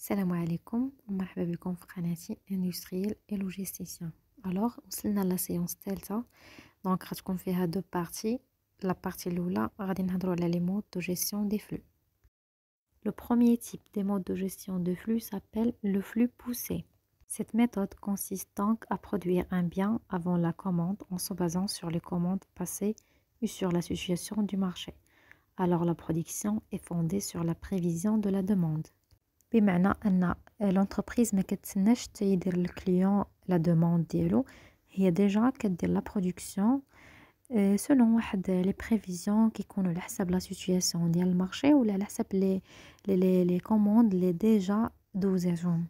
السلام عليكم ومرحبا بكم في قناتي اندستريال اي لوجيستيسيان. الوغ وصلنا لا سيونس الثالثه، دونك غتكون فيها دو بارتي. لا بارتي الاولى غادي نهضروا على لي مود دو جيستيون دي فلux. Le premier type des modes de gestion de flux s'appelle le flux poussé. Cette méthode consiste donc à produire un bien avant la commande en se basant sur les commandes passées ou sur la situation du marché. Alors la production est fondée sur la prévision de la demande. بمعنى ان l'entreprise ما كتسناش حتى يدير الكليون لا دوموند ديالو، هي ديجا كدير لا برودكسيون سولون واحد لي بريفيزيون كيكونوا على حسب لا سيتوياسيون ديال المارشي ولا على حسب لي كوموند لي ديجا دوزاجهم.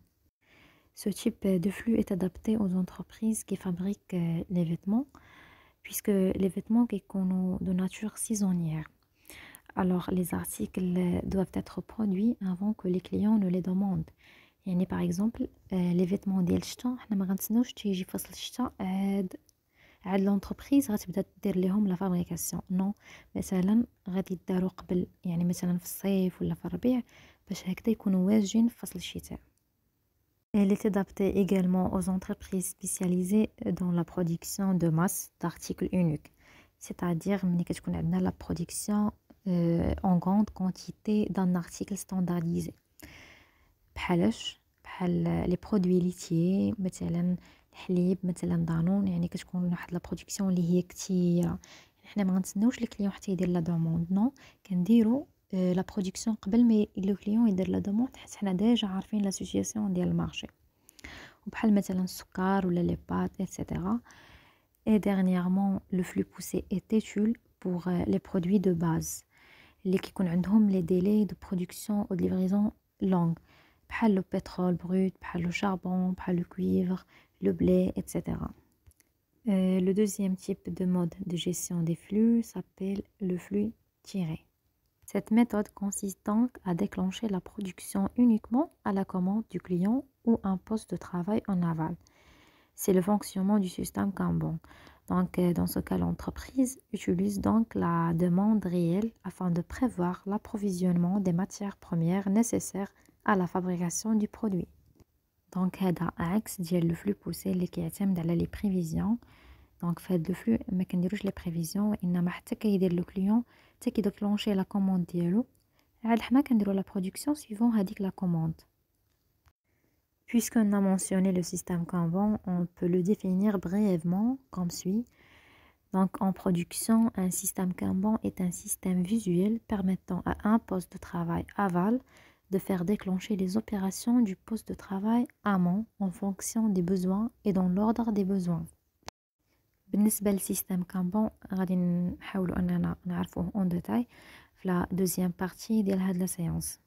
Ce type de flux est adapté aux entreprises qui fabriquent les vêtements, puisque les vêtements كيكونوا de nature saisonnière. Alors, les articles doivent être produits avant que les clients ne les demandent. يعني par exemple les vêtements ديال الشتا حنا ما غنتسناوش تيجي فصل الشتا عاد لونتربريز غتبدا دير ليهم لا فابريكاسيون. نو، مثلا غادي يداروا قبل، يعني مثلا في الصيف ولا في الربيع باش هكذا يكونوا واجدين في فصل الشتاء. Elle est adaptée également aux entreprises spécialisées dans la production de masse d'articles uniques. C'est-à-dire ملي كتكون عندنا la production en grande quantité d'un article standardisé. بحال لي برودوي ليتيي، مثلا الحليب، مثلا دانون، يعني كتكون واحد لا برودكسيون اللي هي كثيره. يعني حنا ما غنتسناوش الكليون حتى يدير لا دوموند، نو، كنديروا لا برودكسيون قبل ما لو كليون يدير لا دوموند، حيت حنا ديجا عارفين لا سيتوياسيون ديال المارشي. وبحال مثلا السكر ولا لي بات ايتترا. Et dernièrement, le flux poussé est utile pour les produits de base اللي كيكون عندهم لي ديلي دو برودكسيون او ليفريزون لونغ، بحال لو بترول بروت، بحال لو charbon, بحال لو cuivre, le blé, etc. Le deuxième type de mode de gestion des flux s'appelle le flux tiré. Cette méthode consiste donc à déclencher la production uniquement à la commande du client ou un poste de travail en aval. C'est le fonctionnement du système Kanban. Donc, dans ce cas, l'entreprise utilise donc la demande réelle afin de prévoir l'approvisionnement des matières premières nécessaires à la fabrication du produit. Donc, هذا عكس ديال le flux poussé اللي كيعتمد على les prévisions. Donc, في هذا le flux ما كنديروش les prévisions، وإنما حتى كيدير le client حتى كيديكلونشي la commande ديالو، عاد حنا كنديرو la production suivant هذيك la commande. Puisqu'on a mentionné le système Kanban, on peut le définir brièvement comme suit. Donc, en production, un système Kanban est un système visuel permettant à un poste de travail aval de faire déclencher les opérations du poste de travail amont en fonction des besoins et dans l'ordre des besoins. بالنسبة للسيستم كامبون غادي نحاولوا أننا نعرفوه en détail في la deuxième partie ديال هاد la séance.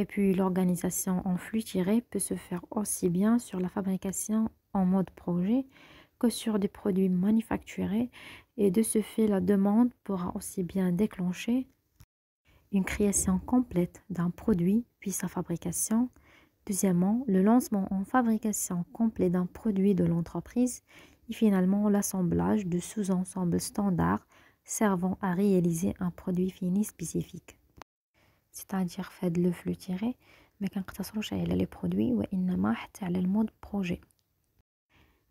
Et puis l'organisation en flux tiré peut se faire aussi bien sur la fabrication en mode projet que sur des produits manufacturés, et de ce fait la demande pourra aussi bien déclencher une création complète d'un produit puis sa fabrication. Deuxièmement, le lancement en fabrication complet d'un produit de l'entreprise et finalement l'assemblage de sous-ensembles standards servant à réaliser un produit fini spécifique. C'est-à-dire fait le flux tiré ما كنقتصروش على لي برودوي وانما حتى على المود بروجي.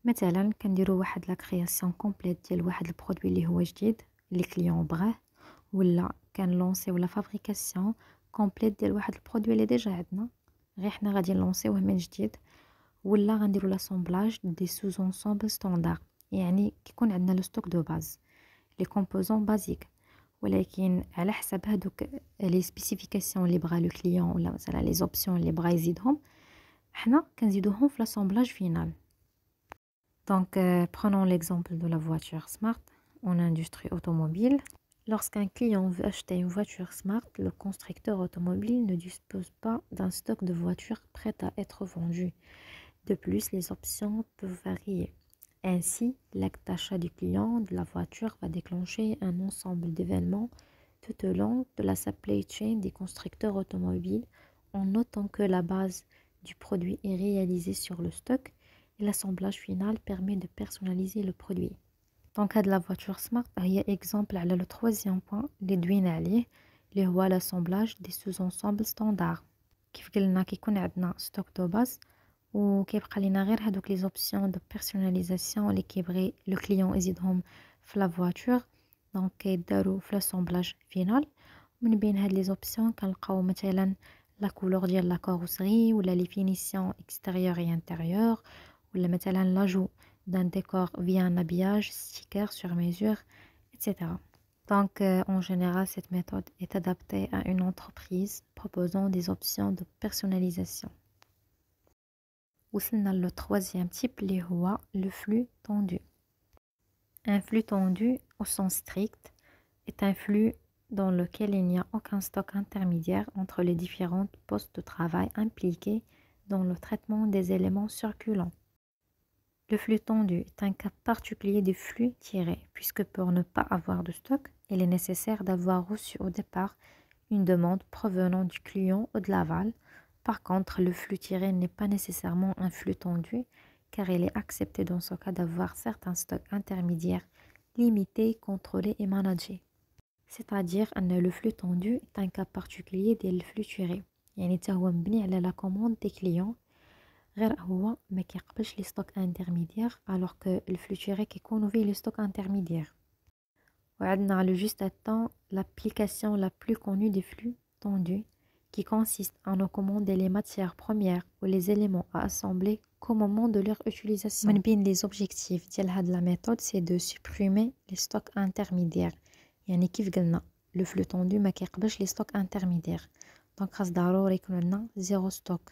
مثلا كنديروا واحد لا كرياسيون كومبليت ديال واحد البرودوي اللي هو جديد اللي كليون بغاه، ولا كنلونسيو لا فابريكاسيون كومبليت ديال واحد البرودوي اللي ديجا عندنا غير حنا غادي نلونسيوه من جديد، ولا غنديروا لاسامبلاج دي سوز انسامبل ستاندار، يعني كيكون عندنا لو ستوك دو باز لي كومبوزون بازيك، ولكن على حسب هادوك لي سبيسيفيكاسيون اللي بغا لو كليون ولا مثلا لي زوبسيون اللي بغا يزيدهم حنا كنزيدوهم في l'assemblage final. Donc prenons l'exemple de la voiture smart en industrie automobile. Lorsqu'un client veut acheter une voiture smart, le constructeur automobile ne dispose pas d'un stock de voitures prêtes à être vendues. De plus, les options peuvent varier. Ainsi, l'acte d'achat du client de la voiture va déclencher un ensemble d'événements tout au long de la supply chain des constructeurs automobiles, en notant que la base du produit est réalisée sur le stock et l'assemblage final permet de personnaliser le produit. Donc, la voiture smart, il y a exemple على le troisième point اللي دوينا عليه اللي هو l'assemblage des sous-ensembles standards. كيف قلنا كيكون عندنا ستوك دو باز وكيبقى لينا غير هادوك لي زوبسيون دو بيرسوناليزاسيون اللي كيبغي لو كليون يزيدهم في لا فواتور، دونك كيداروا في لاسومبلاج فينال. من بين هاد لي زوبسيون كنلقاو مثلا لا كولور ديال لا كاروسري ولا لي فينيسيون اكستيريور اي انتيريور، ولا مثلا لاجو دان ديكور فيا ان habillage sticker sur mesure, etc. Donc, en général, cette méthode est adaptée à une entreprise proposant des options de personnalisation. وصلنا le troisième type اللي هو le flux tendu. Un flux tendu au sens strict est un flux dans lequel il n'y a aucun stock intermédiaire entre les différents postes de travail impliqués dans le traitement des éléments circulants. Le flux tendu est un cas particulier des flux tirés, puisque pour ne pas avoir de stock, il est nécessaire d'avoir reçu au départ une demande provenant du client ou de l'aval. Par contre, le flux tiré n'est pas nécessairement un flux tendu, car il est accepté dans ce cas d'avoir certains stocks intermédiaires limités, contrôlés et managés. C'est-à-dire que le flux tendu est un cas particulier des flux tirés. يعني هو مبني على la commande des clients، غير هو ما كيقبلش لي ستوك انترميديير alors que الفلو تيري كيكونوا فيه لي ستوك انترميديير. وعندنا le juste à temps, l'application la plus connue des flux tendus qui consiste à nous commander les matières premières ou les éléments à assembler qu'au moment de leur utilisation. من بين les objectifs ديال هاد la méthode c'est de supprimer les stocks intermédiaires. يعني كيف قلنا le flux tendu ما كيقبلش لي ستوك انترميديير، دونك خاص ضروري يكون عندنا زيرو ستوك.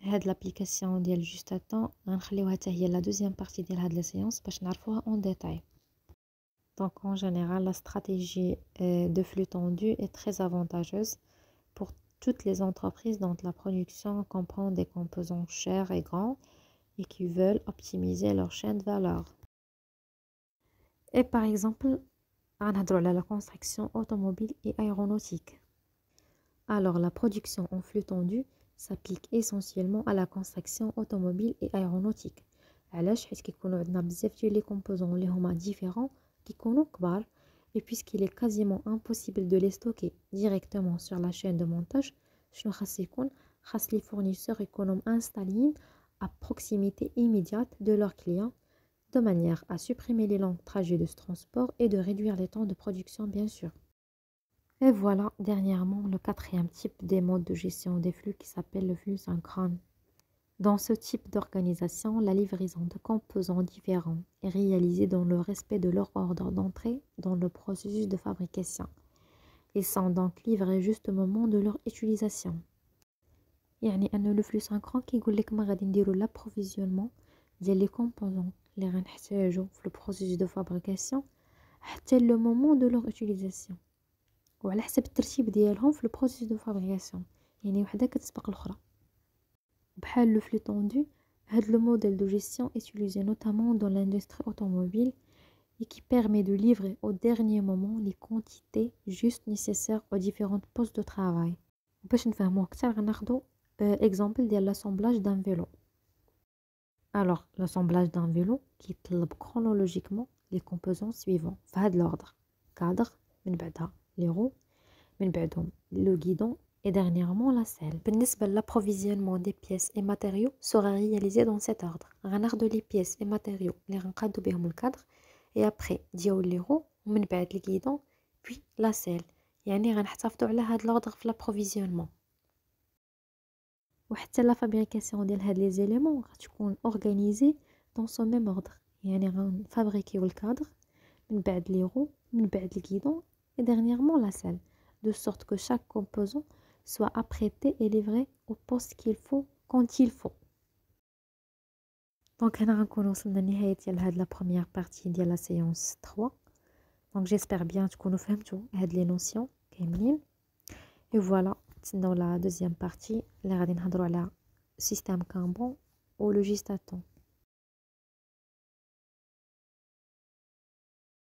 هاد لابليكاسيون ديال جوست ا طون غنخليوها حتى هي لا دوزيام بارتي ديال هاد لا سيونس باش نعرفوها اون ديتاي. دونك en général la stratégie de flux tendu est très avantageuse pour toutes les entreprises dont la production comprend des composants chers et grands et qui veulent optimiser leur chaîne de valeur. Et par exemple غنهضروا على la construction automobile et aéronautique. Alors la production en flux tendu s'applique essentiellement à la construction automobile et aéronautique. علاش؟ حيت كيكونوا عندنا بزاف ديال لي كومبوزون اللي هما ديفيرون كيكونوا كبار، et puisqu'il est quasiment impossible de les stocker directement sur la chaîne de montage، شنو خاص يكون؟ خاص لي fournisseurs يكونوا installés à proximité immédiate de leurs clients de manière à supprimer les longs trajets de transport et de réduire les temps de production bien sûr. Et voilà dernièrement le quatrième type des modes de gestion des flux qui s'appelle le flux synchrone. Dans ce type d'organisation, la livraison de composants différents est réalisée dans le respect de leur ordre d'entrée dans le processus de fabrication. Ils sont donc livrés juste au moment de leur utilisation. يعني أن le flux synchrone كيقول لك ما غادي نديرو l'approvisionnement ديال les composants اللي غنحتاجو في le processus de fabrication حتى le moment de leur utilisation، وعلى حسب الترتيب ديالهم في البروسيس دو فابريكاسيون، يعني وحده كتسبق الاخرى. بحال لو فلو طوندو، هاد لو موديل دو جيستيون utilisé notamment dans l'industrie automobile et qui permet de livrer au dernier moment les quantités juste nécessaires aux différentes postes de travail. باش نفهموه اكثر غناخدو exemple ديال l'assemblage d'un vélo. Alors l'assemblage d'un vélo كيطلب chronologiquement les composants suivants في هاد l'ordre: cadre، من بعدها les roues، من بعدهم le guidon et dernièrement la selle. بالنسبة l'approvisionnement des pièces et matériaux sera réalisé dans cet ordre. غناخدو les pièces et matériaux اللي غنقادو بهم الكادر et après دياو les roues ومن بعد le guidon puis la selle. يعني غنحتفظوا على هاد l'ordre في l'approvisionnement. وحتى la fabrication ديال هاد les éléments غتكون organisée dans ce même ordre. يعني غنفابريكيو الكادر من بعد les roues من بعد le guidon et dernièrement la selle, de sorte que chaque composant soit apprêté et livré au poste qu'il faut quand il faut. Donc هنا غنكون وصلنا لنهاية ديال هاد la première partie ديال la séance 3. Donc j'espère bien تكونوا فهمتوا هاد les notions كاملين. Et voilà, نتسناو la deuxième partie اللي غادي نهضروا على système Kanban ou le juste à temps.